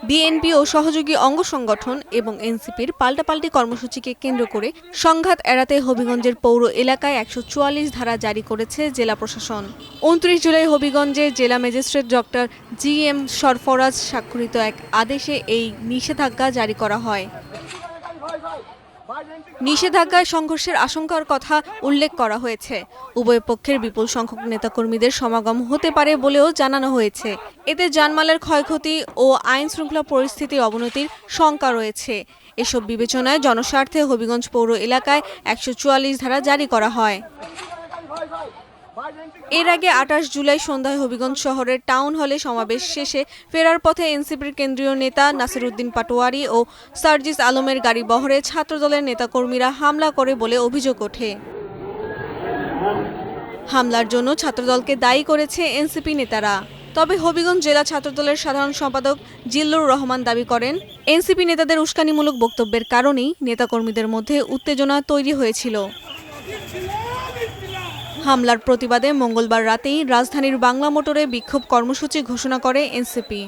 BNP ও সহযোগী অঙ্গ সংগঠন এবং এনসিপির পাল্টাপাল্টি কর্মসূচিকে কেন্দ্র করে সংঘাত এড়াতে হবিগঞ্জের পৌর এলাকায় ১৪৪ ধারা জারি করেছে জেলা প্রশাসন। ২৯ জুলাই হবিগঞ্জে জেলা ম্যাজিস্ট্রেট ডক্টর জি.এম. সরফরাজ স্বাক্ষরিত এক আদেশে এই নিষেধাজ্ঞা জারি করা হয়। নিষেধাজ্ঞায় সংঘর্ষের আশঙ্কার কথা উল্লেখ করা হয়েছে। উভয় পক্ষের বিপুল সংখ্যক নেতাকর্মীদের সমাগম হতে পারে বলেও জানানো হয়েছে। এতে জানমালের ক্ষয়ক্ষতি ও আইন শৃঙ্খলা পরিস্থিতির অবনতির শঙ্কা রয়েছে। এসব বিবেচনায় জনস্বার্থে হবিগঞ্জ পৌর এলাকায় ১৪৪ ধারা জারি করা হয়। এর আগে ২৮ জুলাই সন্ধ্যায় হবিগঞ্জ শহরের টাউন হলে সমাবেশ শেষে ফেরার পথে এনসিপির কেন্দ্রীয় নেতা নাসির উদ্দিন পাটোয়ারি ও সার্জিস আলমের গাড়ি বহরে ছাত্রদলের নেতাকর্মীরা হামলা করে বলে অভিযোগ ওঠে। হামলার জন্য ছাত্রদলকে দায়ী করেছে এনসিপি নেতারা। তবে হবিগঞ্জ জেলা ছাত্রদলের সাধারণ সম্পাদক জিল্লুর রহমান দাবি করেন, এনসিপি নেতাদের উস্কানিমূলক বক্তব্যের কারণেই নেতাকর্মীদের মধ্যে উত্তেজনা তৈরি হয়েছিল। হামলার প্রতিবাদে মঙ্গলবার রাতেই রাজধানীর বাংলা মোটরে বিক্ষোভ কর্মসূচি ঘোষণা করে এনসিপি।